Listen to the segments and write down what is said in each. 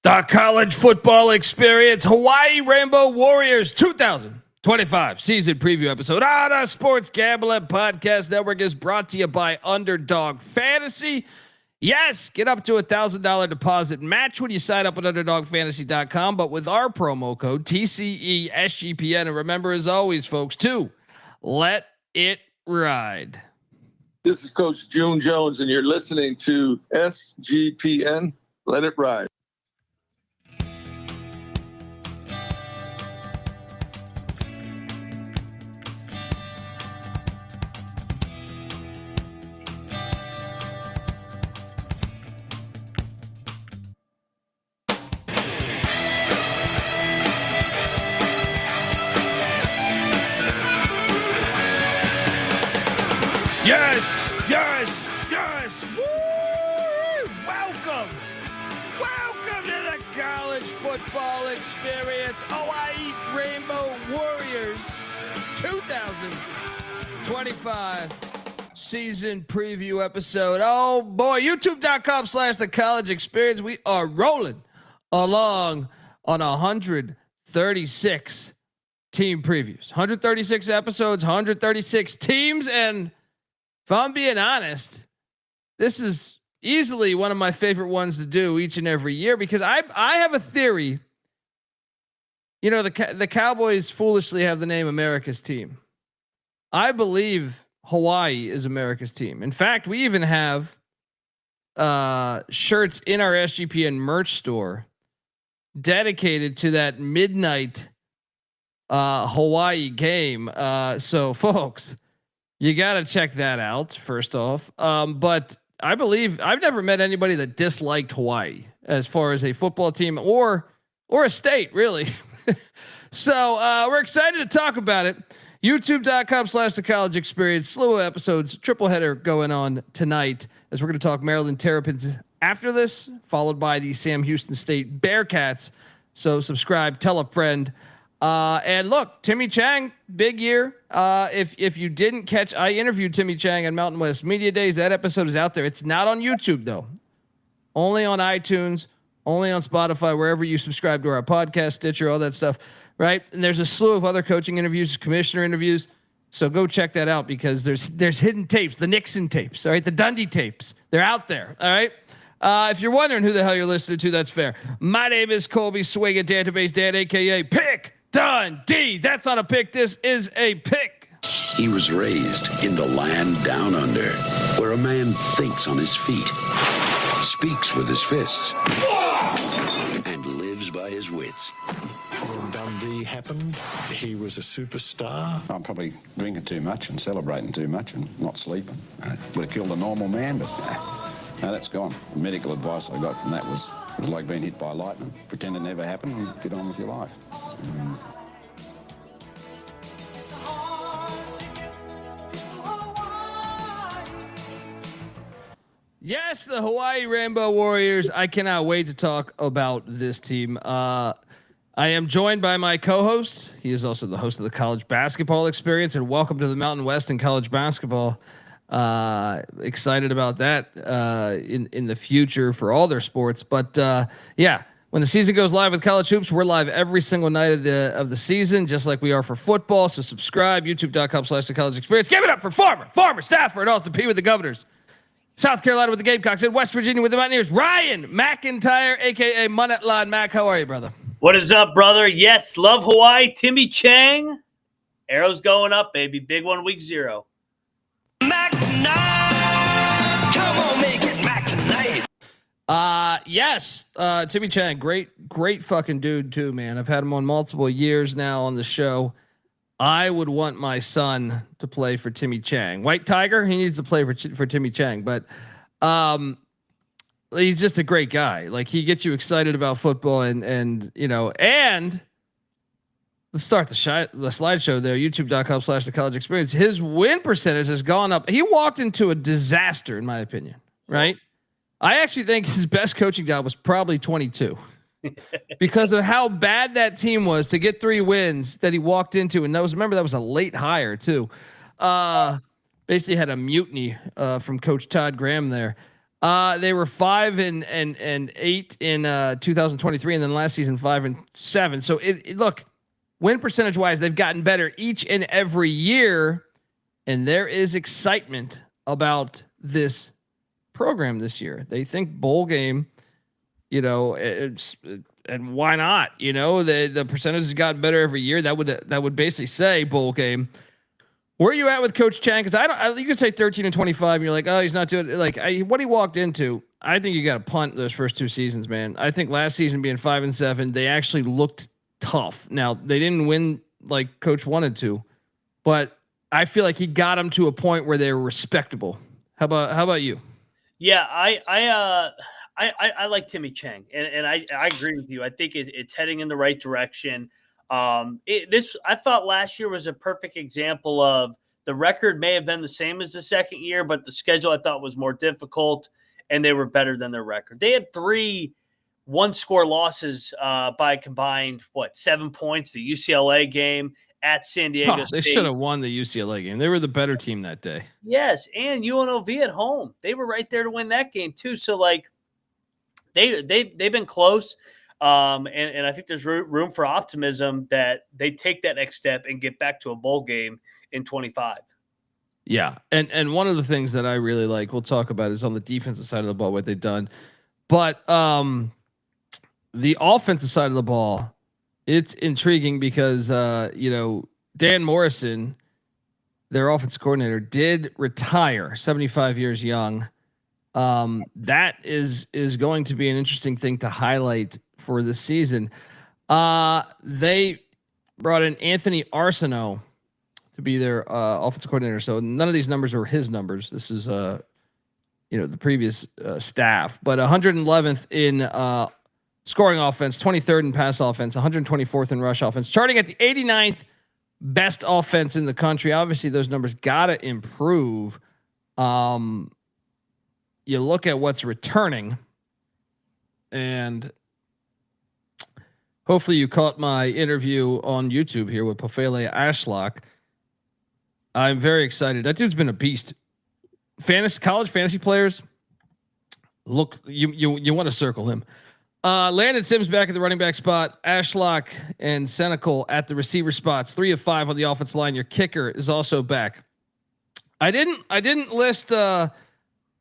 The college football experience, Hawaii Rainbow Warriors 2025 season preview episode on the Sports Gambling Podcast Network is brought to you by Underdog Fantasy. Yes, get up to $1,000 deposit match when you sign up at UnderdogFantasy.com, but with our promo code TCESGPN. And remember, as always, folks, to let it ride. This is Coach June Jones, and you're listening to SGPN. Let it ride. Yes. Woo! Welcome to the college football experience. Hawaii Rainbow Warriors 2025 season preview episode. Oh boy, youtube.com/the college experience. We are rolling along on 136 team previews, 136 episodes, 136 teams. And if I'm being honest, this is easily one of my favorite ones to do each and every year because I have a theory. You know, the Cowboys foolishly have the name America's team. I believe Hawaii is America's team. In fact, we even have shirts in our SGPN merch store dedicated to that midnight Hawaii game. So folks, you got to check that out first off. But I believe I've never met anybody that disliked Hawaii as far as a football team or a state, really. So we're excited to talk about it. YouTube.com/the college experience. Slew of episodes, triple header going on tonight as we're going to talk Maryland Terrapins after this, followed by the Sam Houston State Bearcats. So subscribe, tell a friend. And look, Timmy Chang, big year. If you didn't catch, I interviewed Timmy Chang at Mountain West Media Days. That episode is out there. It's not on YouTube though. Only on iTunes, only on Spotify, wherever you subscribe to our podcast, Stitcher, all that stuff. Right. And there's a slew of other coaching interviews, commissioner interviews. So go check that out because there's hidden tapes, the Nixon tapes. All right. The Dundee tapes. They're out there. All right. If you're wondering who the hell you're listening to, that's fair. My name is Colby Swig at Database Dan, AKA Pick Dundee. That's not a pick. This is a pick. He was raised in the land down under, where a man thinks on his feet, speaks with his fists, and lives by his wits. When Dundee happened, he was a superstar. I'm probably drinking too much and celebrating too much and not sleeping. Would have killed a normal man, but no, that's gone. The medical advice I got from that was like being hit by lightning. Pretend it never happened and get on with your life. Yes, the Hawaii Rainbow Warriors. I cannot wait to talk about this team. I am joined by my co-host. He is also the host of the College Basketball Experience, and welcome to the Mountain West in college basketball. Excited about that in the future for all their sports. But yeah, when the season goes live with college hoops, we're live every single night of the season, just like we are for football. So subscribe, youtube.com/the college experience. Give it up for Farmer, Stafford, Austin P with the Governors, South Carolina with the Gamecocks, and West Virginia with the Mountaineers. Ryan McIntyre, aka Monetline Mac. How are you, brother? What is up, brother? Yes, love Hawaii. Timmy Chang. Arrows going up, baby. Big one, week 0. Mac tonight. Come on, make it Mac tonight. Yes. Timmy Chang, great fucking dude too, man. I've had him on multiple years now on the show. I would want my son to play for Timmy Chang. White Tiger, he needs to play for Timmy Chang, but he's just a great guy. Like, he gets you excited about football and you know, and let's start the slideshow there. YouTube.com/the college experience. His win percentage has gone up. He walked into a disaster, in my opinion. Right. I actually think his best coaching job was probably 22 because of how bad that team was to get 3 wins that he walked into. And that was a late hire too. Basically had a mutiny from Coach Todd Graham there. They were 5-8 in 2023, and then last season 5-7. So look, win percentage wise, they've gotten better each and every year, and there is excitement about this program this year. They think bowl game, and why not? The percentage has gotten better every year. That would basically say bowl game. Where are you at with Coach Chang? Because you could say 13-25, and you're like, oh, he's not doing what he walked into. I think you got to punt those first two seasons, man. I think last season being 5-7, they actually looked tough. Now they didn't win like Coach wanted to, but I feel like he got them to a point where they were respectable. How about you? Yeah, I like Timmy Chang, and I agree with you. I think it's heading in the right direction. I thought last year was a perfect example of the record may have been the same as the second year, but the schedule I thought was more difficult, and they were better than their record. They had 3 one-score losses by combined 7 points. The UCLA game at San Diego State. They should have won the UCLA game. They were the better team that day. Yes, and UNLV at home. They were right there to win that game too. So they've been close. And I think there's room for optimism that they take that next step and get back to a bowl game in 25. Yeah. And one of the things that I really like, we'll talk about, is on the defensive side of the ball, what they've done. But the offensive side of the ball, it's intriguing because, Dan Morrison, their offensive coordinator, did retire, 75 years young. That is going to be an interesting thing to highlight for this season. They brought in Anthony Arceneaux to be their offensive coordinator. So none of these numbers are his numbers. This is the previous staff, but 111th in scoring offense, 23rd in pass offense, 124th in rush offense, charting at the 89th best offense in the country. Obviously those numbers got to improve. You look at what's returning, and hopefully you caught my interview on YouTube here with Pofele Ashlock. I'm very excited. That dude's been a beast. College fantasy players, look, you want to circle him. Landon Sims back at the running back spot. Ashlock and Cenacle at the receiver spots. 3 of 5 on the offensive line. Your kicker is also back. I didn't list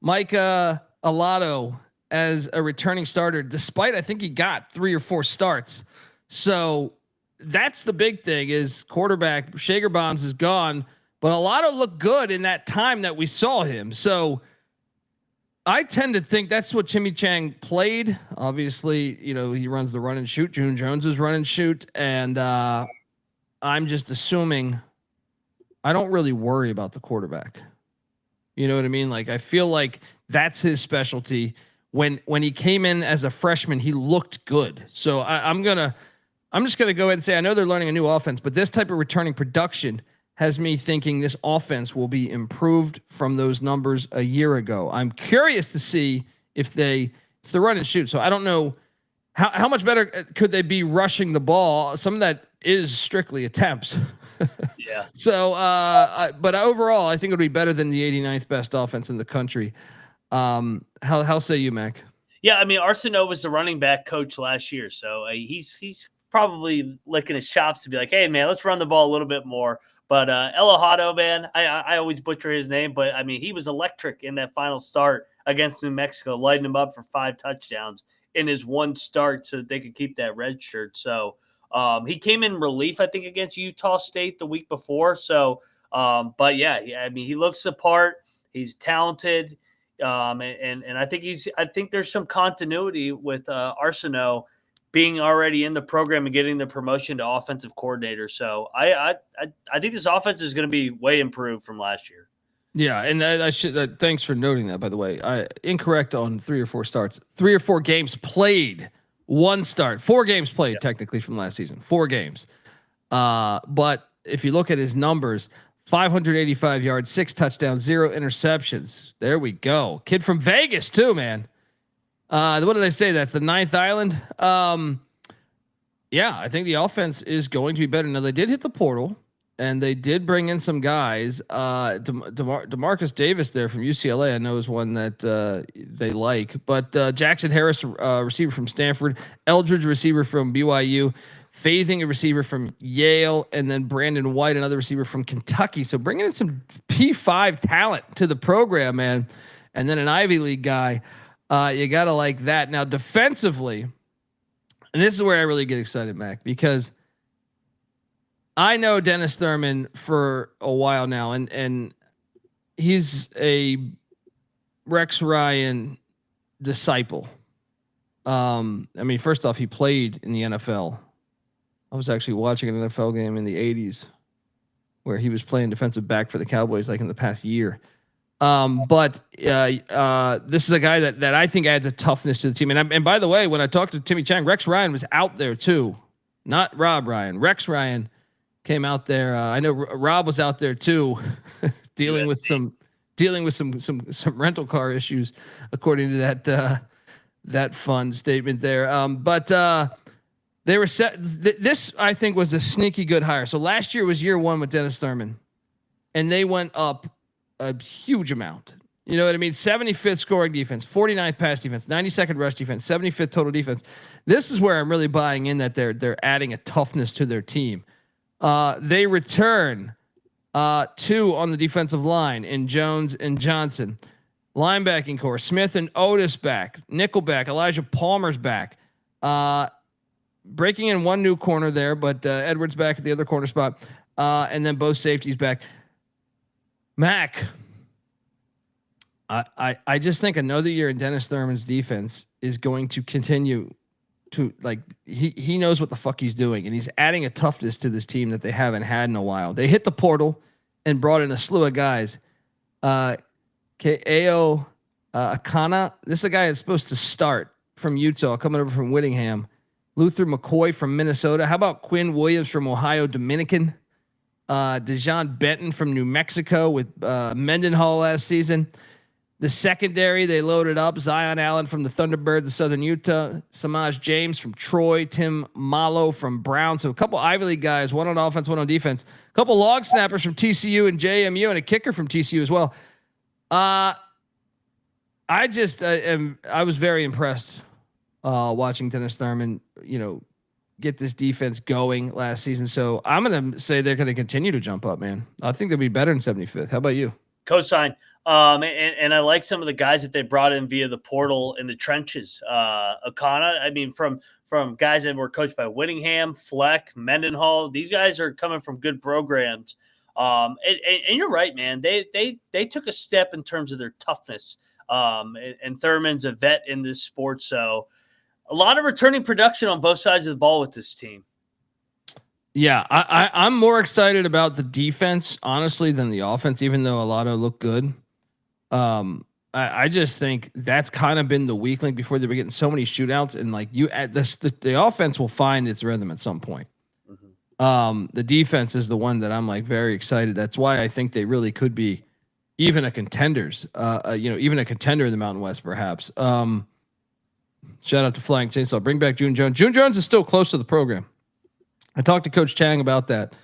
Micah Alejado as a returning starter, despite I think he got 3 or 4 starts. So that's the big thing, is quarterback Shager Bombs is gone, but Alejado looked good in that time that we saw him. So I tend to think that's what Timmy Chang played. Obviously, he runs the run and shoot. June Jones is run and shoot. And I'm just assuming, I don't really worry about the quarterback. You know what I mean? Like, I feel like that's his specialty. When he came in as a freshman, he looked good. So I'm just gonna go ahead and say, I know they're learning a new offense, but this type of returning production has me thinking this offense will be improved from those numbers a year ago. I'm curious to see if they run and shoot. So I don't know how much better could they be rushing the ball. Some of that is strictly attempts. Yeah. So, but overall, I think it would be better than the 89th best offense in the country. How say you, Mac? Yeah, I mean, Arceneaux was the running back coach last year, so he's probably licking his chops to be like, hey, man, let's run the ball a little bit more. But Alejado, man, I always butcher his name, but I mean, he was electric in that final start against New Mexico, lighting him up for 5 touchdowns in his one start so that they could keep that red shirt. So he came in relief, I think, against Utah State the week before. So, but yeah, I mean, he looks the part. He's talented. And I think there's some continuity with Arceneaux being already in the program and getting the promotion to offensive coordinator. So I think this offense is going to be way improved from last year. Yeah, and I should thanks for noting that, by the way. Incorrect on 3 or 4 starts. 3 or 4 games played, 1 start. 4 games played technically from last season. 4 games. But if you look at his numbers, 585 yards, 6 touchdowns, 0 interceptions. There we go. Kid from Vegas too, man. What do they say? That's the 9th island. Yeah, I think the offense is going to be better. Now they did hit the portal, and they did bring in some guys. DeMarcus Davis there from UCLA, I know, is one that they like. But Jackson Harris, receiver from Stanford, Eldridge, receiver from BYU, Faithing, a receiver from Yale, and then Brandon White, another receiver from Kentucky. So bringing in some P5 talent to the program, man, and then an Ivy League guy. You gotta like that. Now defensively, and this is where I really get excited, Mac, because I know Dennis Thurman for a while now, and he's a Rex Ryan disciple. I mean, first off, he played in the NFL. I was actually watching an NFL game in the 80s where he was playing defensive back for the Cowboys, like in the past year. But this is a guy that I think adds a toughness to the team. And by the way, when I talked to Timmy Chang, Rex Ryan was out there too, not Rob Ryan. Rex Ryan came out there. I know Rob was out there too, dealing with some rental car issues, according to that fun statement there. But they were set. This I think was a sneaky good hire. So last year was year one with Dennis Thurman, and they went up a huge amount. You know what I mean? 75th scoring defense, 49th pass defense, 92nd rush defense, 75th total defense. This is where I'm really buying in that they're adding a toughness to their team. They return 2 on the defensive line in Jones and Johnson. Linebacking core, Smith and Otis back. Nickel back. Elijah Palmer's back. Breaking in 1 new corner there, but Edwards back at the other corner spot. And then both safeties back. Mac, I just think another year in Dennis Thurman's defense is going to continue to, like, he knows what the fuck he's doing, and he's adding a toughness to this team that they haven't had in a while. They hit the portal and brought in a slew of guys. Kao Akana, this is a guy that's supposed to start from Utah, coming over from Whittingham. Luther McCoy from Minnesota. How about Quinn Williams from Ohio Dominican? Dejon Benton from New Mexico with Mendenhall last season. The secondary, they loaded up Zion Allen from the Thunderbirds of Southern Utah, Samaj James from Troy, Tim Malo from Brown. So a couple Ivy League guys, one on offense, one on defense. A couple long snappers from TCU and JMU, and a kicker from TCU as well. I was very impressed watching Dennis Thurman, get this defense going last season. So I'm going to say they're going to continue to jump up, man. I think they'll be better in 75th. How about you? Cosign. And I like some of the guys that they brought in via the portal in the trenches. Akana, I mean, from guys that were coached by Whittingham, Fleck, Mendenhall. These guys are coming from good programs. And you're right, man. They took a step in terms of their toughness. And Thurman's a vet in this sport, so a lot of returning production on both sides of the ball with this team. Yeah, I'm more excited about the defense, honestly, than the offense, even though a lot of look good. I just think that's kind of been the weak link before they were getting so many shootouts, and like the offense will find its rhythm at some point. Mm-hmm. The defense is the one that I'm like very excited. That's why I think they really could be even a contenders, even a contender in the Mountain West, perhaps. Shout out to Flying Chainsaw. Bring back June Jones. June Jones is still close to the program. I talked to Coach Chang about that,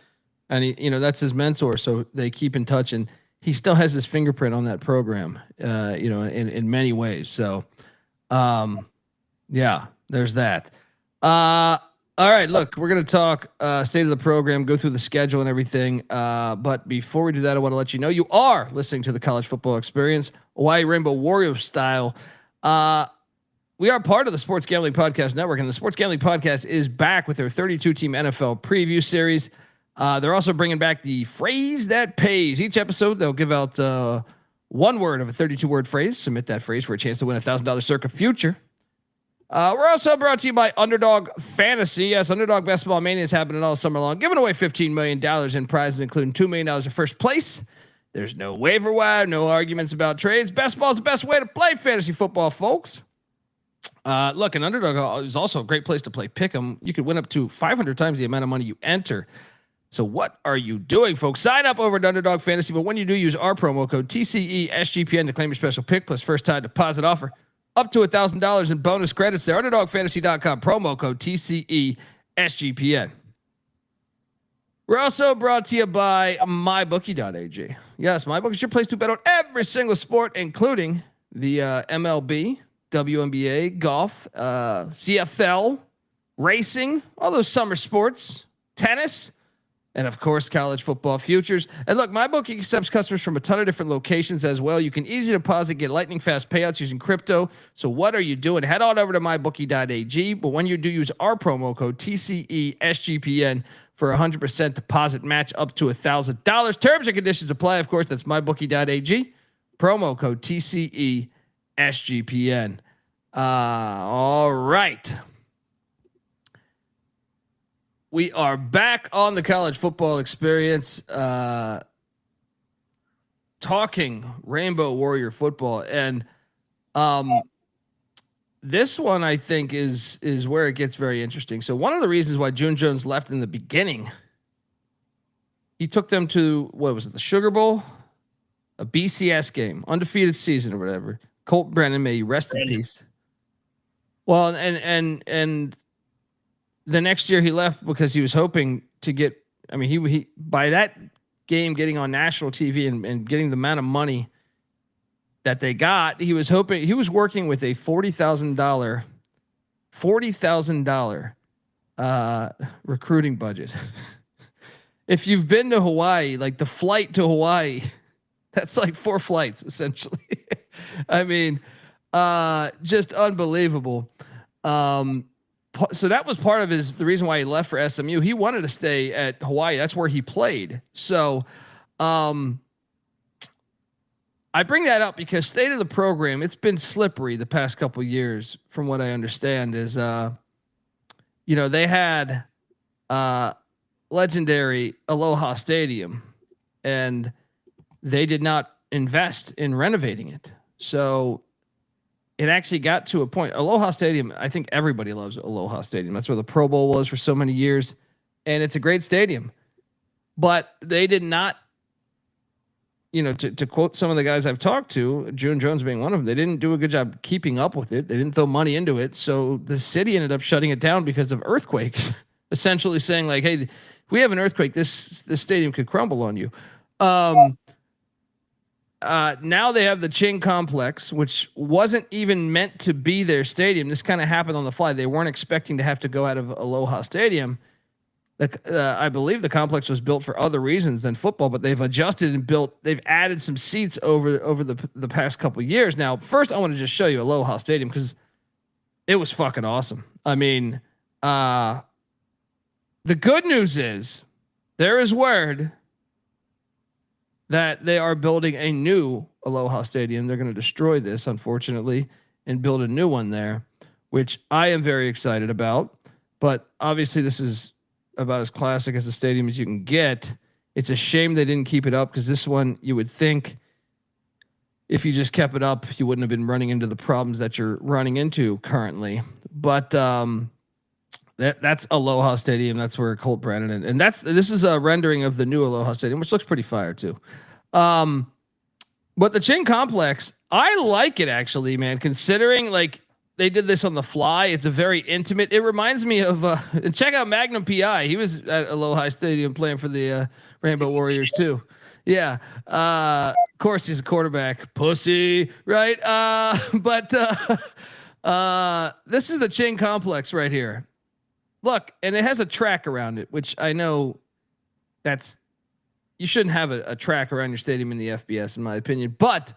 and he, that's his mentor, so they keep in touch, and he still has his fingerprint on that program, in many ways. So, yeah, there's that. All right, look, we're going to talk state of the program, go through the schedule and everything. But before we do that, I want to let you know you are listening to the College Football Experience, Hawaii Rainbow Warrior style. We are part of the Sports Gambling Podcast Network, and the Sports Gambling Podcast is back with their 32-team NFL preview series. They're also bringing back the phrase that pays. Each episode, they'll give out one word of a 32-word phrase. Submit that phrase for a chance to win $1,000 Circa Future. We're also brought to you by Underdog Fantasy. Yes, Underdog Basketball Mania is happening all summer long, giving away $15 million in prizes, including $2 million in first place. There's no waiver wire, no arguments about trades. Best ball is the best way to play fantasy football, folks. Look, an Underdog is also a great place to play Pick'em. You could win up to 500 times the amount of money you enter. So what are you doing, folks? Sign up over at Underdog Fantasy, but when you do, use our promo code TCESGPN to claim your special pick plus first time deposit offer up to $1,000 in bonus credits there. UnderdogFantasy.com, promo code TCESGPN. We're also brought to you by mybookie.ag. Yes, MyBookie is your place to bet on every single sport, including the MLB, WNBA, golf, CFL, racing, all those summer sports, tennis, and of course, college football futures. And look, MyBookie accepts customers from a ton of different locations as well. You can easily deposit, get lightning fast payouts using crypto. So what are you doing? Head on over to mybookie.ag. But when you do, use our promo code TCESGPN for 100% deposit match up to $1,000. Terms and conditions apply. Of course, that's mybookie.ag. Promo code TCESGPN. All right. We are back on the college football experience, talking Rainbow Warrior football, and this one I think is where it gets very interesting. So one of the reasons why June Jones left in the beginning, he took them to, what was it, the Sugar Bowl, a BCS game, undefeated season or whatever. Colt Brennan, may you rest in peace. Well, and the next year he left because he was hoping to get, I mean, he by that game getting on national TV and getting the amount of money that they got, he was hoping, he was working with a $40,000 recruiting budget. If you've been to Hawaii, like the flight to Hawaii, that's like 4 flights essentially. I mean, just unbelievable. So that was part of the reason why he left for SMU. He wanted to stay at Hawaii. That's where he played. So, I bring that up because state of the program, it's been slippery the past couple of years from what I understand is, they had, legendary Aloha Stadium and they did not invest in renovating it. So it actually got to a point. Aloha Stadium, I think everybody loves Aloha Stadium. That's where the Pro Bowl was for so many years. And it's a great stadium. But they did not, to quote some of the guys I've talked to, June Jones being one of them, they didn't do a good job keeping up with it. They didn't throw money into it. So the city ended up shutting it down because of earthquakes, essentially saying like, hey, if we have an earthquake, this stadium could crumble on you. Now they have the Ching Complex, which wasn't even meant to be their stadium. This kind of happened on the fly. They weren't expecting to have to go out of Aloha Stadium. I believe the complex was built for other reasons than football, but they've adjusted and they've added some seats over the past couple of years. Now, first I want to just show you Aloha Stadium because it was fucking awesome. I mean, the good news is there is word that they are building a new Aloha Stadium. They're going to destroy this, unfortunately, and build a new one there, which I am very excited about. But obviously this is about as classic as a stadium as you can get. It's a shame they didn't keep it up because this one, you would think if you just kept it up, you wouldn't have been running into the problems that you're running into currently. But that's Aloha Stadium. That's where Colt Brennan and this is a rendering of the new Aloha Stadium, which looks pretty fire too. But the Ching Complex, I like it actually, man, considering like they did this on the fly. It's a very intimate, it reminds me of, check out Magnum PI. He was at Aloha Stadium playing for the Rainbow Warriors too. Yeah. Of course he's a quarterback pussy, right? But this is the Ching Complex right here. Look, and it has a track around it, which I know you shouldn't have a track around your stadium in the FBS, in my opinion, but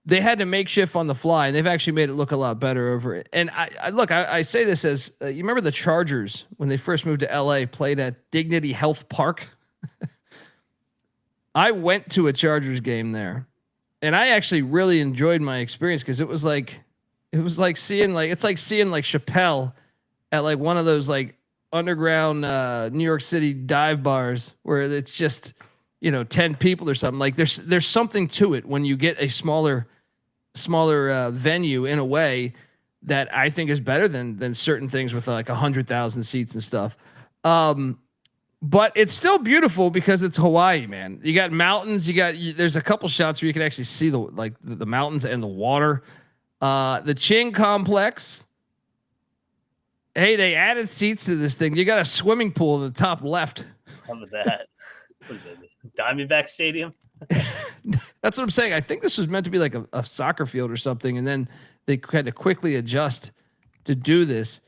they had to makeshift on the fly and they've actually made it look a lot better over it. And I say this as you remember the Chargers when they first moved to LA played at Dignity Health Park. I went to a Chargers game there and I actually really enjoyed my experience because it was like seeing Chappelle at like one of those like underground New York City dive bars where it's just 10 people or something. Like there's something to it when you get a smaller venue in a way that I think is better than certain things with like 100,000 seats and stuff. But it's still beautiful because it's Hawaii, man. You got mountains. There's a couple shots where you can actually see the mountains and the water. The Ching Complex. Hey, they added seats to this thing. You got a swimming pool in the top left. How about that? What is it? Diamondback Stadium? That's what I'm saying. I think this was meant to be like a soccer field or something, and then they had to quickly adjust to do this.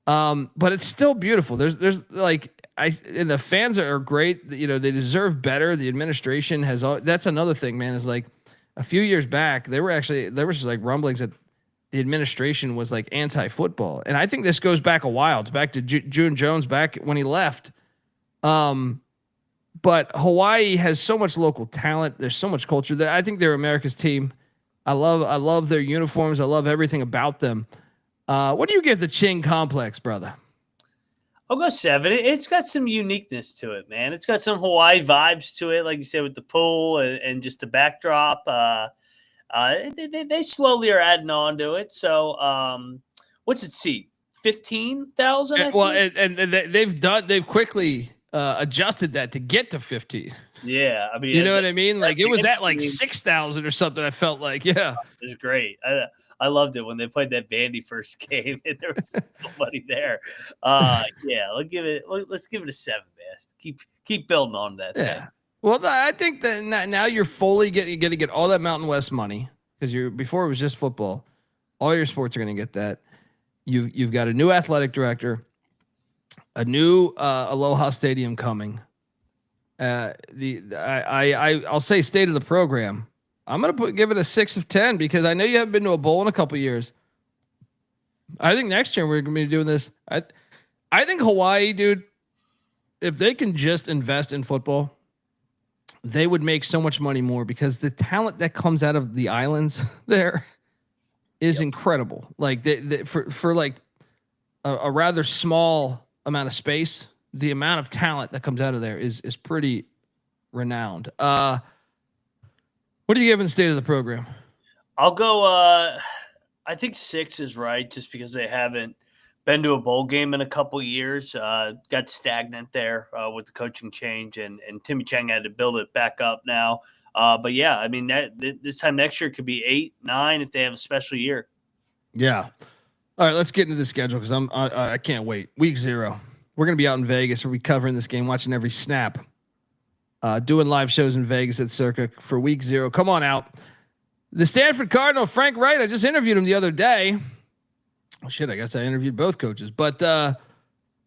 But it's still beautiful. There's like and the fans are great. You know, they deserve better. The administration has that's another thing, man, is like a few years back, there was just like rumblings that the administration was like anti-football. And I think this goes back a while. It's back to June Jones back when he left. But Hawaii has so much local talent. There's so much culture there. I think they're America's team. I love their uniforms. I love everything about them. What do you give the Ching complex, brother? I'll go 7. It's got some uniqueness to it, man. It's got some Hawaii vibes to it, like you said, with the pool and just the backdrop. They slowly are adding on to it. So, what's it seat? 15,000? Well, and they've quickly adjusted that to get to 15. Yeah, I mean, you know what I mean? Like it was at like 6,000 or something. I felt like, yeah, it was great. I loved it when they played that Bandy first game and there was nobody there. Yeah, let's give it a 7, man. Keep building on that. Yeah. Thing. Well, I think that now you're fully going to get all that Mountain West money because before it was just football. All your sports are going to get that. You've got a new athletic director, a new Aloha Stadium coming. I'll say state of the program. I'm gonna give it a 6 of 10 because I know you haven't been to a bowl in a couple years. I think next year we're gonna be doing this. I think Hawaii, dude, if they can just invest in football, they would make so much money more because the talent that comes out of the islands there is incredible. Like for like a rather small amount of space, the amount of talent that comes out of there is pretty renowned. What are you giving the state of the program? I'll go. I think 6 is right, just because they haven't been to a bowl game in a couple years. Got stagnant there with the coaching change, and Timmy Chang had to build it back up now. But yeah, I mean this time next year could be 8, 9 if they have a special year. Yeah. All right, let's get into the schedule because I can't wait. Week 0. We're gonna be out in Vegas. We'll be covering this game, watching every snap. Doing live shows in Vegas at Circa for week 0. Come on out. The Stanford Cardinal, Frank Wright. I just interviewed him the other day. Oh shit, I guess I interviewed both coaches. But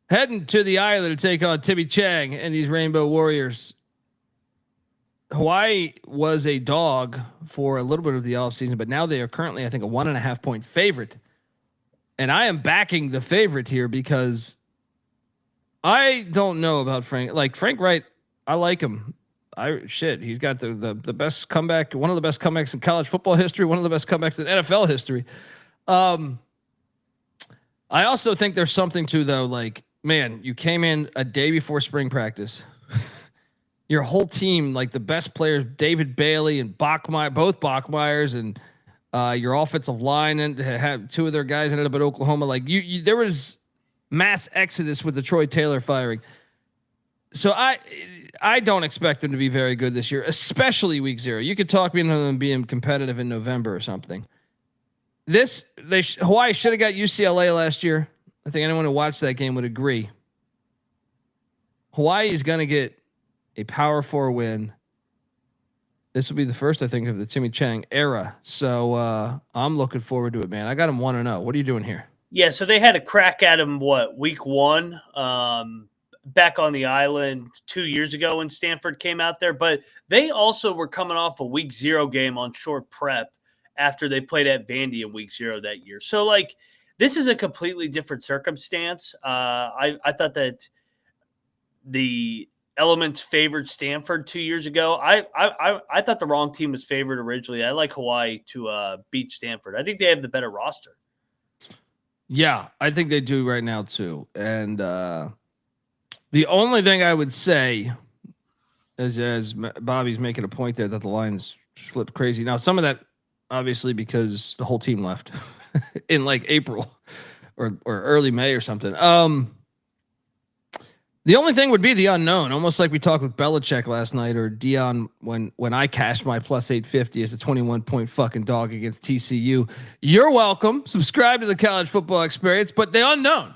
heading to the island to take on Timmy Chang and these Rainbow Warriors. Hawaii was a dog for a little bit of the offseason, but now they are currently, I think, a 1.5 point favorite. And I am backing the favorite here because I don't know about Frank. Like Frank Wright, I like him. He's got the best comeback, one of the best comebacks in college football history, one of the best comebacks in NFL history. I also think there's something to though, like, man, you came in a day before spring practice. Your whole team, like the best players, David Bailey and Bachmeier, both Bachmeiers, and your offensive line, and have 2 of their guys ended up at Oklahoma. Like there was mass exodus with the Troy Taylor firing. So I don't expect them to be very good this year, especially week 0. You could talk me into them being competitive in November or something. Hawaii should have got UCLA last year. I think anyone who watched that game would agree. Hawaii is going to get a Power 4 win. This will be the first, I think, of the Timmy Chang era. So I'm looking forward to it, man. I got him 1-0. What are you doing here? Yeah, so they had a crack at him, week 1? Back on the island 2 years ago when Stanford came out there, but they also were coming off a week 0 game on short prep after they played at Vandy in week 0 that year. So like, this is a completely different circumstance. I thought that the elements favored Stanford 2 years ago. I thought the wrong team was favored originally. I like Hawaii to beat Stanford. I think they have the better roster. Yeah, I think they do right now too. And the only thing I would say is, as Bobby's making a point there, that the lines flipped crazy. Now, some of that obviously because the whole team left in like April or early May or something. The only thing would be the unknown, almost like we talked with Belichick last night, or Dion when I cashed my plus 850 as a 21-point fucking dog against TCU. You're welcome. Subscribe to the College Football Experience, but the unknown.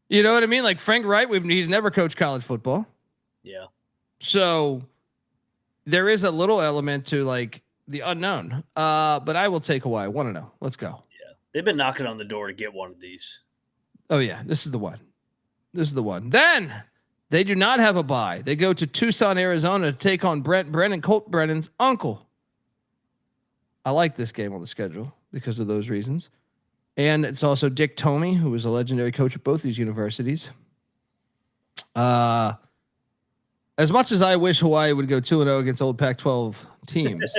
You know what I mean? Like Frank Wright, he's never coached college football. Yeah. So there is a little element to like the unknown. But I will take Hawaii 1-0. Let's go. Yeah. They've been knocking on the door to get one of these. Oh yeah, this is the one. This is the one. Then they do not have a bye. They go to Tucson, Arizona to take on Colt Brennan's uncle. I like this game on the schedule because of those reasons. And it's also Dick Tomey, who was a legendary coach at both these universities. As much as I wish Hawaii would go 2-0 against old Pac-12 teams,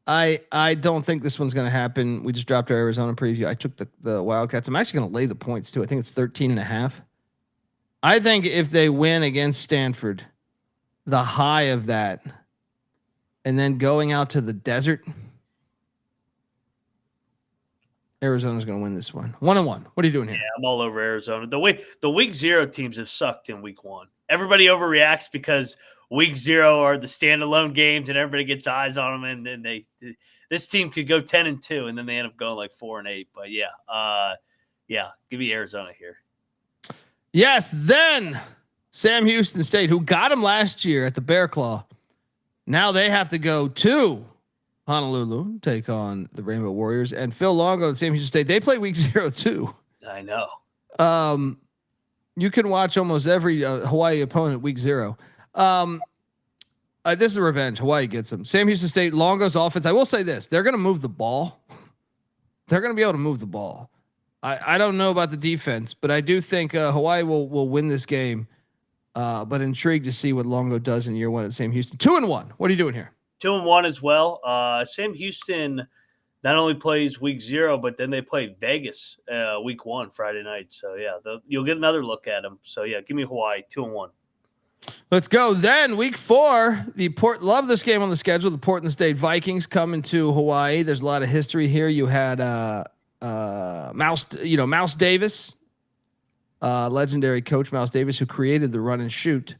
I don't think this one's going to happen. We just dropped our Arizona preview. I took the Wildcats. I'm actually going to lay the points too. I think it's 13.5. I think if they win against Stanford, the high of that, and then going out to the desert, Arizona's going to win this one. 1-1. What are you doing here? Yeah, I'm all over Arizona. The week 0 teams have sucked in week 1. Everybody overreacts because week 0 are the standalone games and everybody gets eyes on them. And then this team could go 10-2 and then they end up going like 4-8. But yeah, give me Arizona here. Yes. Then Sam Houston State, who got him last year at the Bear Claw. Now they have to go to Honolulu, take on the Rainbow Warriors, and Phil Longo and Sam Houston State. They play week 0 too. I know. You can watch almost every Hawaii opponent week 0. This is a revenge. Hawaii gets them. Sam Houston State, Longo's offense. I will say this: they're going to move the ball. They're going to be able to move the ball. I don't know about the defense, but I do think Hawaii will win this game. But intrigued to see what Longo does in year 1 at Sam Houston. 2-1. What are you doing here? 2-1 as well. Sam Houston not only plays week 0, but then they play Vegas week 1 Friday night. So yeah, you'll get another look at them. So yeah, give me Hawaii 2-1. Let's go. Then week 4, love this game on the schedule. The Portland State Vikings coming to Hawaii. There's a lot of history here. You had Mouse Davis, legendary coach Mouse Davis, who created the run and shoot.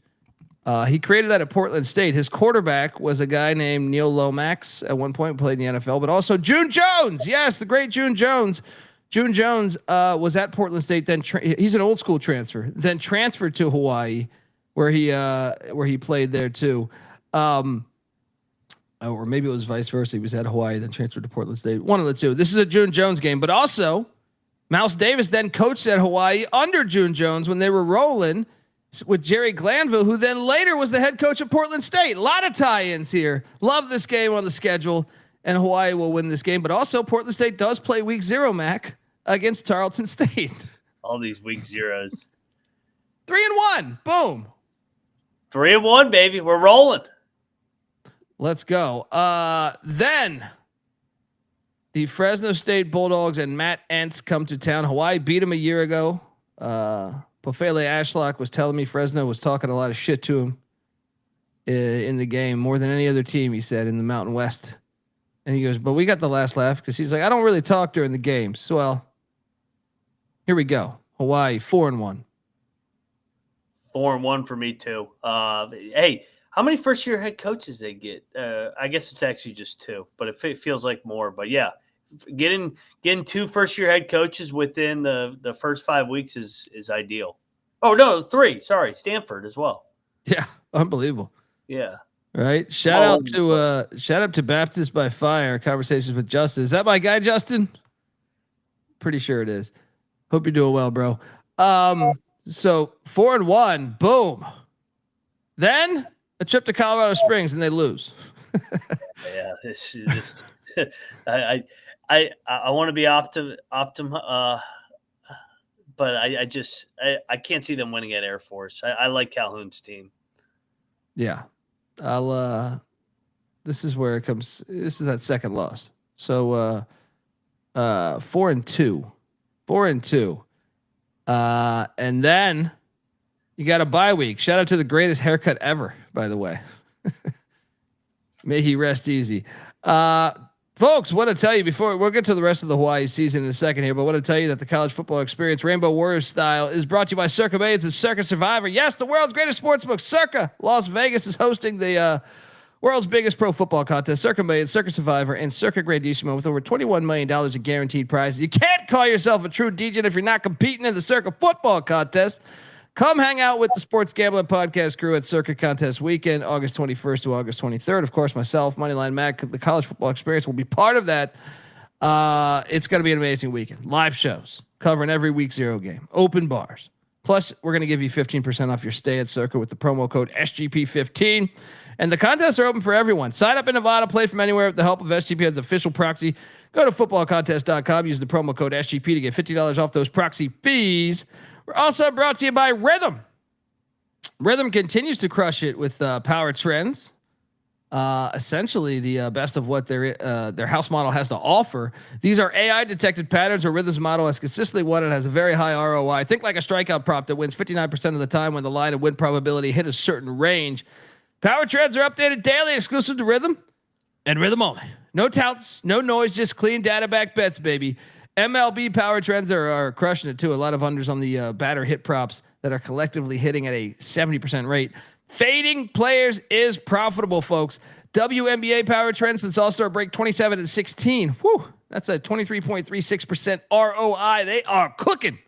He created that at Portland State. His quarterback was a guy named Neil Lomax. At one point played in the NFL, but also June Jones. Yes, the great June Jones. June Jones was at Portland State. Then he's an old school transfer. Then transferred to Hawaii, where he played there too. Or maybe it was vice versa. He was at Hawaii, then transferred to Portland State. One of the two. This is a June Jones game, but also Mouse Davis then coached at Hawaii under June Jones when they were rolling with Jerry Glanville, who then later was the head coach at Portland State. A lot of tie-ins here. Love this game on the schedule, and Hawaii will win this game. But also Portland State does play week 0, Mac, against Tarleton State. All these week 0s. 3-1. Boom. 3-1, baby. We're rolling. Let's go. Then the Fresno State Bulldogs and Matt Entz come to town. Hawaii beat them a year ago. Pofele Ashlock was telling me Fresno was talking a lot of shit to him in the game, more than any other team, he said, in the Mountain West. And he goes, but we got the last laugh because he's like, I don't really talk during the games. So, well, here we go. Hawaii 4-1. 4-1 for me too. Hey, how many first-year head coaches they get? I guess it's actually just 2, but it feels like more. But yeah, getting 2 first-year head coaches within the first 5 weeks is ideal. Oh no, 3. Sorry, Stanford as well. Yeah, unbelievable. Yeah. Right. Shout out to Baptist by Fire. Conversations with Justin. Is that my guy, Justin? Pretty sure it is. Hope you're doing well, bro. So 4-1. Boom. Then a trip to Colorado Springs and they lose. Yeah, this I want to be but I can't see them winning at Air Force. I like Calhoun's team. Yeah. This is where it comes. This is that second loss. So 4-2. 4-2. And then you got a bye week. Shout out to the greatest haircut ever, by the way. May he rest easy. Folks, want to tell you before we'll get to the rest of the Hawaii season in a second here, but want to tell you that the college football experience, Rainbow Warriors style, is brought to you by Circa Bay. It's a Circa Survivor. Yes, the world's greatest sportsbook, Circa Las Vegas, is hosting the world's biggest pro football contest, Circa Bay, Circa Survivor, and Circa Gradissimo, with over $21 million in guaranteed prizes. You can't call yourself a true DJ if you're not competing in the Circa football contest. Come hang out with the Sports Gambling Podcast crew at Circa Contest Weekend, August 21st to August 23rd. Of course, myself, Moneyline Mac, the college football experience will be part of that. It's going to be an amazing weekend. Live shows covering every week 0 game, open bars. Plus, we're going to give you 15% off your stay at Circa with the promo code SGP15. And the contests are open for everyone. Sign up in Nevada, play from anywhere with the help of SGPN's official proxy. Go to footballcontest.com, use the promo code SGP to get $50 off those proxy fees. We're also brought to you by Rhythm. Rhythm continues to crush it with power trends. Essentially the best of what their house model has to offer. These are AI detected patterns where Rhythm's model has consistently won and has a very high ROI. Think like a strikeout prop that wins 59% of the time when the line and win probability hit a certain range. Power trends are updated daily, exclusive to Rhythm and Rhythm only. No touts, no noise, just clean data back bets, baby. MLB power trends are crushing it too. A lot of unders on the batter hit props that are collectively hitting at a 70% rate. Fading players is profitable, folks. WNBA power trends since All-Star break 27 and 16. Whew, that's a 23.36% ROI. They are cooking.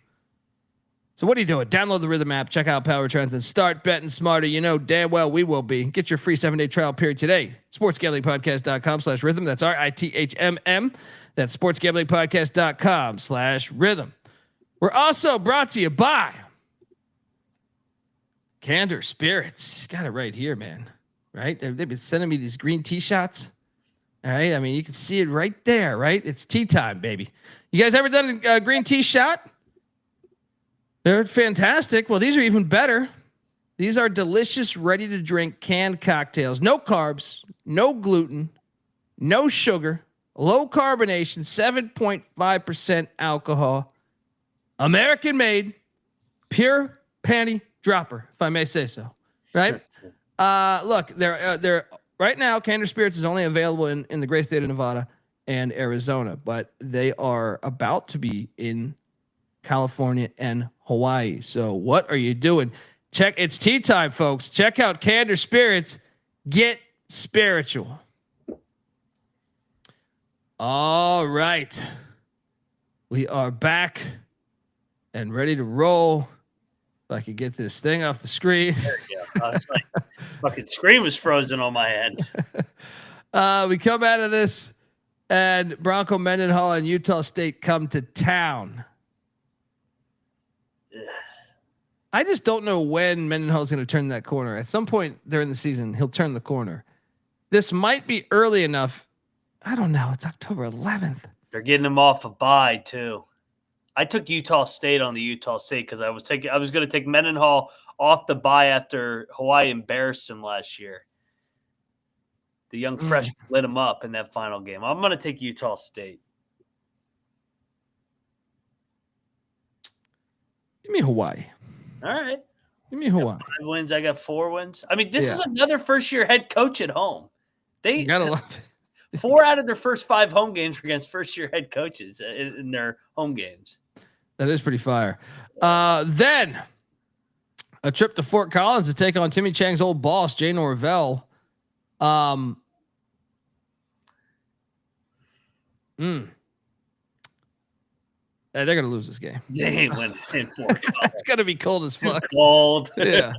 So what are you doing? Download the Rhythm app, check out power trends, and start betting smarter. You know damn well we will be. Get your free 7-day trial period today. sportsgamblingpodcast.com/rhythm. That's RITHMM. That's sportsgamblingpodcast.com/rhythm. We're also brought to you by Candor Spirits. Got it right here, man. Right? They've been sending me these green tea shots. All right. I mean, you can see it right there, right? It's tea time, baby. You guys ever done a green tea shot? They're fantastic. Well, these are even better. These are delicious, ready to drink canned cocktails. No carbs, no gluten, no sugar, low carbonation, 7.5% alcohol. American made, pure panty dropper, if I may say so. Right? Look, they're right now. Candor Spirits is only available in the great state of Nevada and Arizona, but they are about to be in California and Hawaii. So what are you doing? It's tea time, folks. Check out Candor Spirits. Get spiritual. All right. We are back and ready to roll. If I could get this thing off the screen. There you go. It's like fucking screen was frozen on my end. We come out of this and Bronco Mendenhall and Utah State come to town. I just don't know when Mendenhall's going to turn that corner. At some point during the season, he'll turn the corner. This might be early enough. I don't know. It's October 11th. They're getting him off a bye too. I took Utah State on the Utah State because I was going to take Mendenhall off the bye after Hawaii embarrassed him last year. The young freshman lit him up in that final game. I'm going to take Utah State. Give me Hawaii. All right. Give me Hawaii. 5 wins. I got 4 wins. I mean, this is another first-year head coach at home. They gotta love it. 4 out of their first 5 home games were against first-year head coaches in their home games. That is pretty fire. Then a trip to Fort Collins to take on Timmy Chang's old boss, Jay Norvell. They're going to lose this game. They ain't winning in Fort Collins. It's going to be cold as fuck. Cold. Yeah.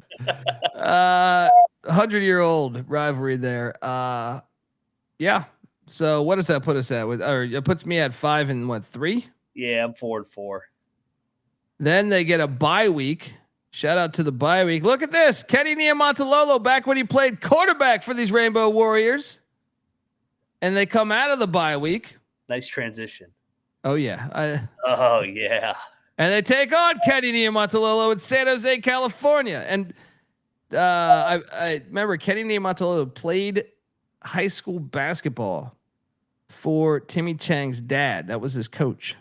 100-year-old rivalry there. Yeah. So what does that put us at? Or it puts me at 5 and 3? Yeah, I'm 4-4. Then they get a bye week. Shout out to the bye week. Look at this. Kenny Niumatalolo back when he played quarterback for these Rainbow Warriors. And they come out of the bye week. Nice transition. Oh, yeah. Oh, yeah. And they take on Kenny Niumatalolo in San Jose, California. And I remember Kenny Niumatalolo played high school basketball for Timmy Chang's dad. That was his coach.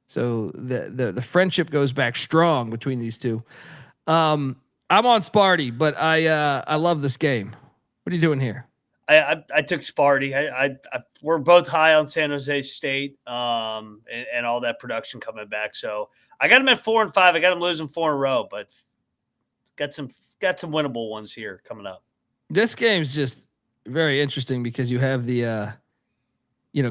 So the friendship goes back strong between these two. I'm on Sparty, but I love this game. What are you doing here? I took Sparty. We're both high on San Jose State and all that production coming back. So I got them at 4 and 5. I got them losing 4 in a row, but got some winnable ones here coming up. This game's just very interesting because you have the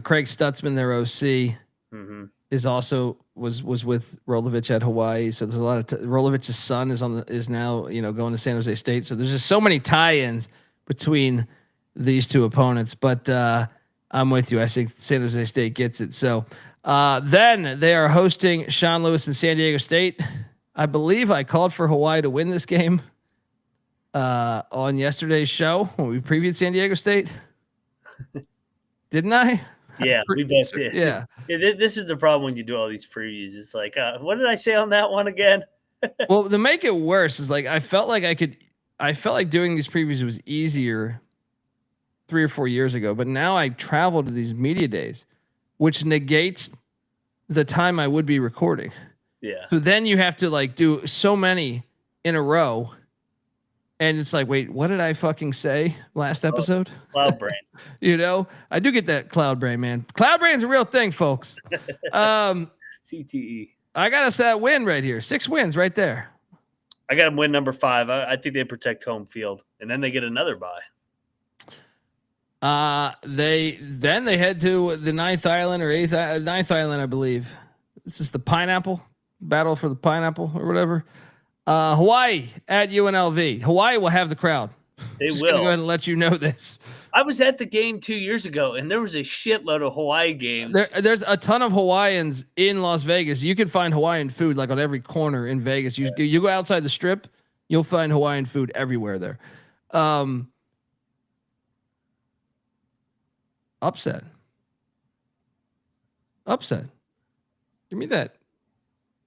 Craig Stutzman, their OC. Mm-hmm. is also was with Rolovich at Hawaii. So there's a lot of Rolovich's son is now going to San Jose State. So there's just so many tie-ins between these two opponents. But I'm with you. I think San Jose State gets it. So then they are hosting Sean Lewis and San Diego State. I believe I called for Hawaii to win this game on yesterday's show when we previewed San Diego State. Didn't I? Yeah, we both did. Yeah. This is the problem when you do all these previews. It's like, what did I say on that one again? Well, to make it worse is like I felt like doing these previews was easier 3 or 4 years ago, but now I travel to these media days, which negates the time I would be recording. Yeah. So then you have to like do so many in a row. And it's like, wait, what did I fucking say last episode? Cloud brain. I do get that cloud brain, man. Cloud brain's a real thing, folks. CTE. I got us that win right here. 6 wins right there. I got them win number 5. I think they protect home field, and then they get another bye. They head to the 9th island or 9th island, I believe. This is the pineapple battle for the pineapple or whatever. Hawaii at UNLV. Hawaii will have the crowd. They Just will. gonna go ahead and let you know this. I was at the game 2 years ago, and there was a shitload of Hawaii games. There's a ton of Hawaiians in Las Vegas. You can find Hawaiian food like on every corner in Vegas. You go outside the strip, you'll find Hawaiian food everywhere there. Upset. Give me that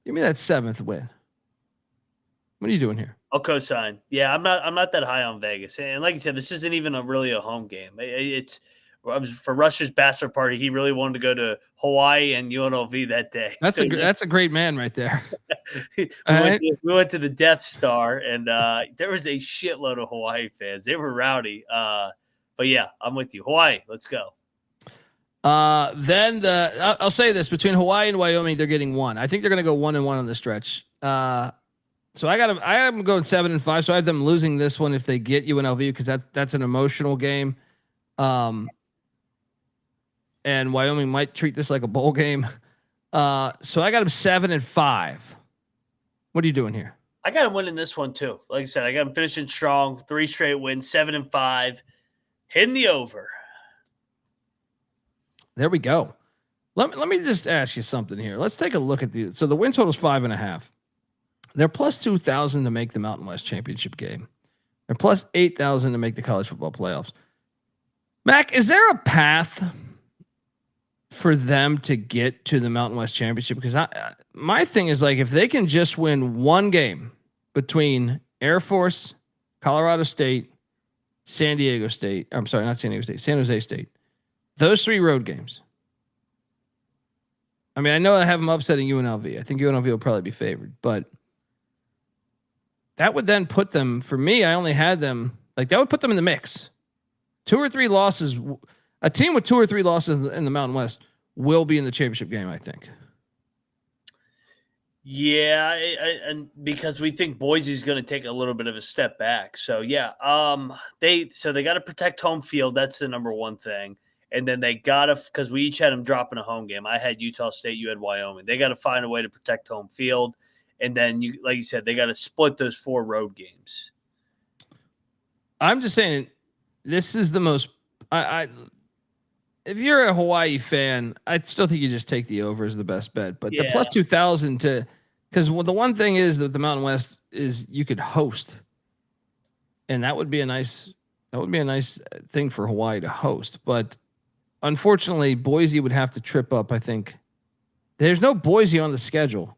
7th win. What are you doing here? I'll co-sign. Yeah, I'm not that high on Vegas, and like you said, this isn't even really a home game. It's for Rush's bachelor party. He really wanted to go to Hawaii and UNLV that day. That's a great man right there. we went to the Death Star, and there was a shitload of Hawaii fans. They were rowdy. But yeah, I'm with you. Hawaii, let's go. Then I'll say this, between Hawaii and Wyoming, they're getting 1. I think they're going to go 1-1 on the stretch. So I am going 7-5. So I have them losing this one if they get UNLV, because that's an emotional game. And Wyoming might treat this like a bowl game. So I got them 7-5. What are you doing here? I got them winning this one too. Like I said, I got them finishing strong, 3 straight wins, 7-5, hitting the over. There we go. Let me just ask you something here. Let's take a look at so the win total is 5.5. They're plus 2,000 to make the Mountain West Championship game. They're plus 8,000 to make the college football playoffs. Mac, is there a path for them to get to the Mountain West Championship? Because my thing is, like, if they can just win one game between Air Force, Colorado State, San Diego State. I'm sorry, not San Diego State, San Jose State. Those 3 road games. I mean, I know I have them upsetting UNLV. I think UNLV will probably be favored, but that would then put them, for me, I only had them, like, that would put them in the mix. 2 or 3 losses. A team with 2 or 3 losses in the Mountain West will be in the championship game, I think. Yeah, and because we think Boise's going to take a little bit of a step back. So yeah, they got to protect home field. That's the number one thing. And then they got to, because we each had them dropping a home game. I had Utah State, you had Wyoming. They got to find a way to protect home field. And then, like you said, they got to split those 4 road games. I'm just saying, this is the most. If you're a Hawaii fan, I still think you just take the over as the best bet. But the plus 2,000 to, because the one thing is that the Mountain West is you could host, and that would be a nice thing for Hawaii to host. But unfortunately, Boise would have to trip up. I think there's no Boise on the schedule.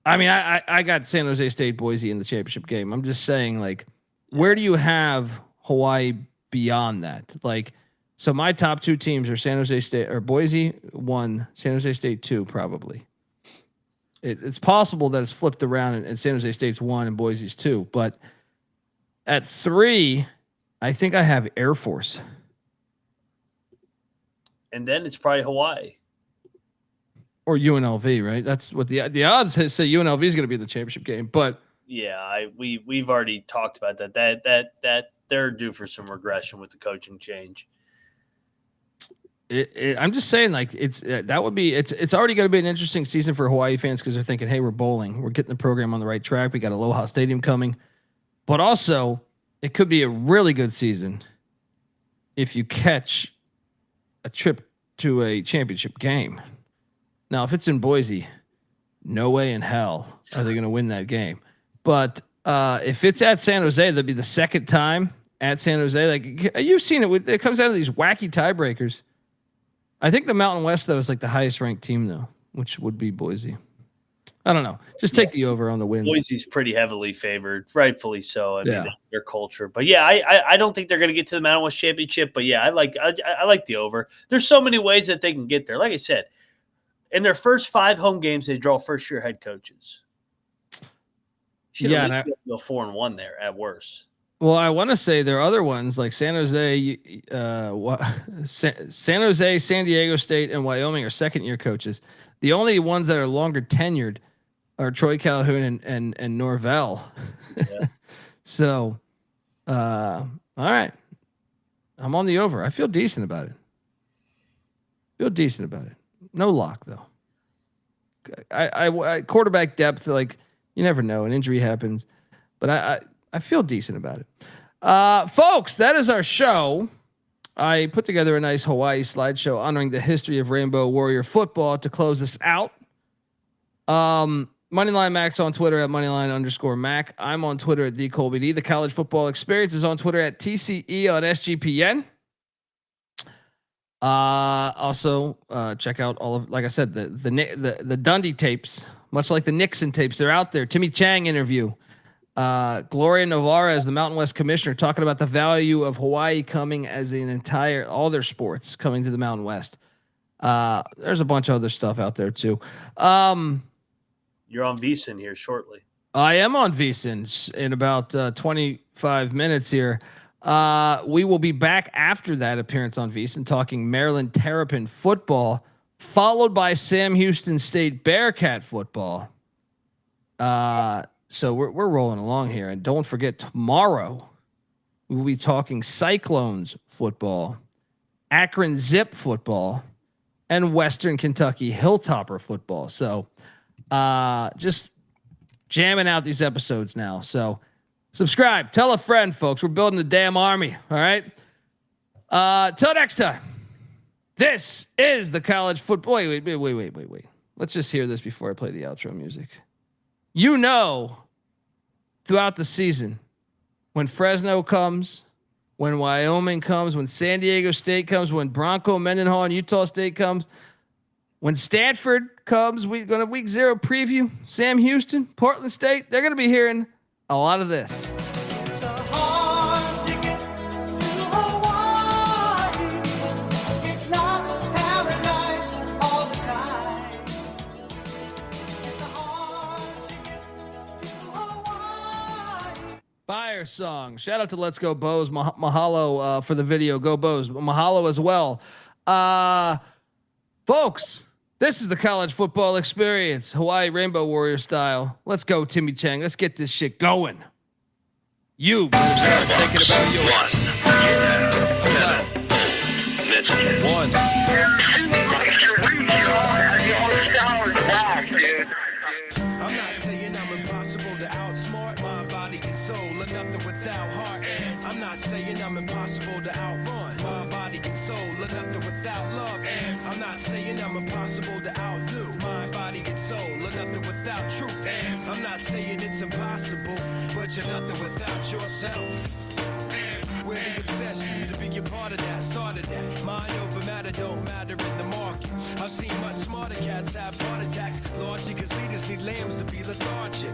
I mean, I got San Jose State, Boise in the championship game. I'm just saying, like, where do you have Hawaii beyond that? Like, so my top 2 teams are San Jose State or Boise 1, San Jose State 2, probably. It's possible that it's flipped around and San Jose State's 1 and Boise's 2, but at 3, I think I have Air Force. And then it's probably Hawaii. Or UNLV, right? That's what the odds say UNLV is going to be in the championship game. But yeah, we've already talked about that they're due for some regression with the coaching change. I'm just saying, like it's already going to be an interesting season for Hawaii fans because they're thinking, hey, we're bowling, we're getting the program on the right track. We got Aloha Stadium coming, but also it could be a really good season if you catch a trip to a championship game. Now, if it's in Boise, no way in hell are they going to win that game. But if it's at San Jose, that'd be the second time at San Jose. Like you've seen it. It comes out of these wacky tiebreakers. I think the Mountain West, though, is like the highest ranked team, though, which would be Boise. I don't know. Just take the over on the wins. Boise's pretty heavily favored, rightfully so. I mean, their culture. But yeah, I don't think they're going to get to the Mountain West championship. But yeah, I like the over. There's so many ways that they can get there. Like I said, in their first 5 home games, they draw first-year head coaches. Should at least go 4-1 there at worst. Well, I want to say there are other ones like San Jose, San Jose, San Diego State, and Wyoming are second-year coaches. The only ones that are longer tenured are Troy Calhoun and Norvell. Yeah. So, all right, I'm on the over. I feel decent about it. No lock though. I quarterback depth, like you never know, an injury happens, but I feel decent about it. Folks, that is our show. I put together a nice Hawaii slideshow honoring the history of Rainbow Warrior football to close us out. Moneyline Max on Twitter at Moneyline_Mac. I'm on Twitter at TheColbyD. The College Football Experience is on Twitter at TCE on SGPN. Also, check out all of, like I said, the Dundee tapes, much like the Nixon tapes. They're out there. Timmy Chang interview. Gloria Navarez, the Mountain West commissioner, talking about the value of Hawaii coming as all their sports coming to the Mountain West. There's a bunch of other stuff out there too. You're on VSiN here shortly. I am on VSiN in about 25 minutes here. We will be back after that appearance on VSiN talking Maryland Terrapin football, followed by Sam Houston State Bearcat football. So we're rolling along here, and don't forget tomorrow we will be talking Cyclones football, Akron Zip football, and Western Kentucky Hilltopper football. So just jamming out these episodes now. So subscribe, tell a friend, folks. We're building the damn army. All right. Till next time. This is the college football. Wait. Let's just hear this before I play the outro music. You know, throughout the season, when Fresno comes, when Wyoming comes, when San Diego State comes, when Bronco Mendenhall and Utah State comes, when Stanford comes, we're going to week 0 preview. Sam Houston, Portland State, they're going to be hearing a lot of this. It's a hard ticket to Hawaii. It's not paradise all the time. It's a hard ticket to Hawaii. Fire song. Shout out to Let's Go Bows. Mahalo for the video. Go Bows. Mahalo as well. Folks, this is the college football experience. Hawaii Rainbow Warrior style. Let's go, Timmy Chang. Let's get this shit going. You better start thinking about yours. One. I'm not saying I'm impossible to outsmart my body and soul, and nothing without heart. I'm not saying I'm impossible to outrun my body and soul, and nothing without love. I'm not saying I'm impossible to outdo my body and soul, and nothing without truth. I'm not saying it's impossible, but you're nothing without yourself. We're the obsession to be a part of that, started that. Mind over matter don't matter in the market. I've seen much smarter cats have heart attacks. Largely cause leaders need lambs to be lethargic.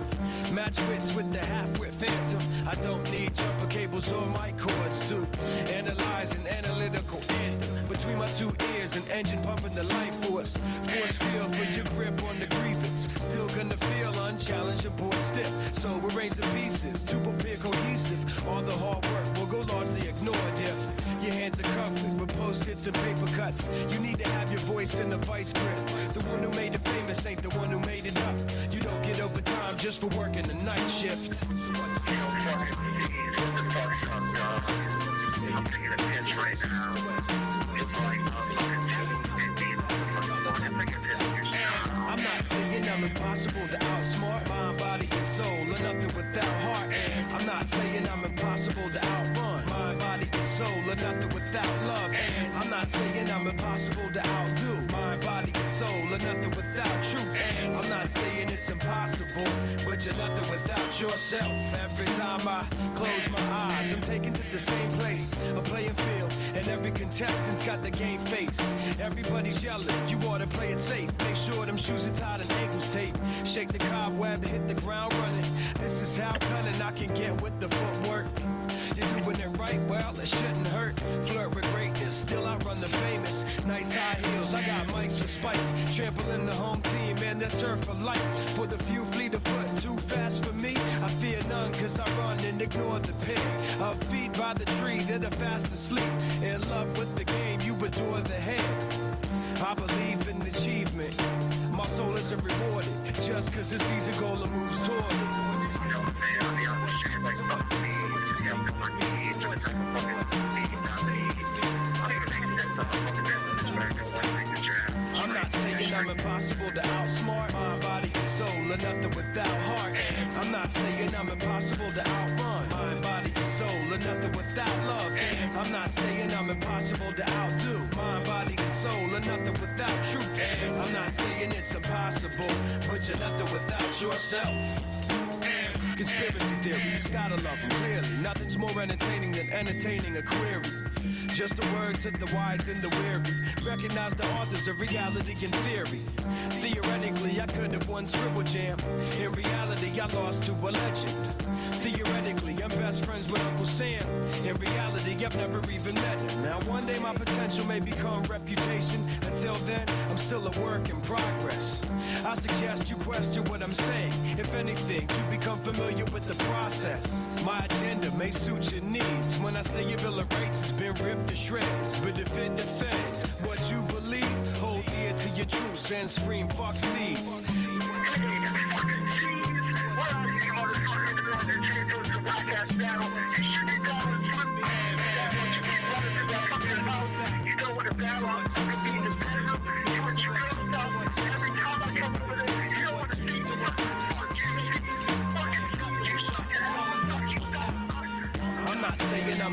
Match wits with the half-wit phantom. I don't need jumper cables or mic cords to analyze an analytical anthem. Between my 2 ears, an engine pumping the life force. Force field for your grip on the grievance. Still gonna feel unchallenged, board stiff. So arrange the pieces to prepare cohesive. All the hard work will go largely ignored if your hands are covered with post-its and paper cuts. You need to have your voice in the vice grip. The one who made it famous ain't the one who made it up. You don't get overtime just for working the night shift. I'm taking a pitch right now. It's like I'm impossible to outsmart. Mind, body, and soul, or nothing without heart. And I'm not saying I'm impossible to outrun. Mind, body, and soul, or nothing without love. And I'm not saying I'm impossible to outdo. Mind, body, and soul, or nothing without truth. And I'm not saying it's impossible, but you're nothing without yourself. Every time I close my eyes, I'm taken to the same place, a playing field, and every contestant's got the game face. Everybody's yelling, you ought to play it safe. Make sure them shoes are tied and ankles taped. Shake the cobweb, hit the ground running. This is how cunning I can get with the footwork. You're doing it right, well, it shouldn't hurt. Flirt with greatness, still I run the famous. Nice high heels, I got mics with spikes. Trampling the home team and the turf for life. For the few fleet of foot, too fast for me. I fear none, cause I run and ignore the pit. Of feet by the tree that are fast asleep. In love with the game, you adore the head. I believe in achievement. My soul isn't rewarded just cause the season goal moves toward I'm not saying I'm impossible to outsmart. Mind, body, and soul, or nothing without heart. And I'm not saying I'm impossible to outrun. Mind, body, and soul, or nothing without love. And I'm not saying I'm impossible to outdo. Mind, body, and soul, or nothing without truth. And I'm not saying it's impossible, but you're nothing without yourself. Conspiracy theories, gotta love them clearly. Nothing's more entertaining than entertaining a query. Just a word to the wise and the weary. Recognize the authors of reality and theory. Theoretically, I could have won Scribble Jam. In reality, I lost to a legend. Theoretically, I'm best friends with Uncle Sam. In reality, I've never even met him. Now, one day my potential may become reputation. Until then, I'm still a work in progress. I suggest you question what I'm saying. If anything, to become familiar with the process. My agenda may suit your needs. When I say your Bill of Rights has been ripped to shreds, but if it defends what you believe, hold dear to your truths and scream fuck seeds. I'm not saying I'm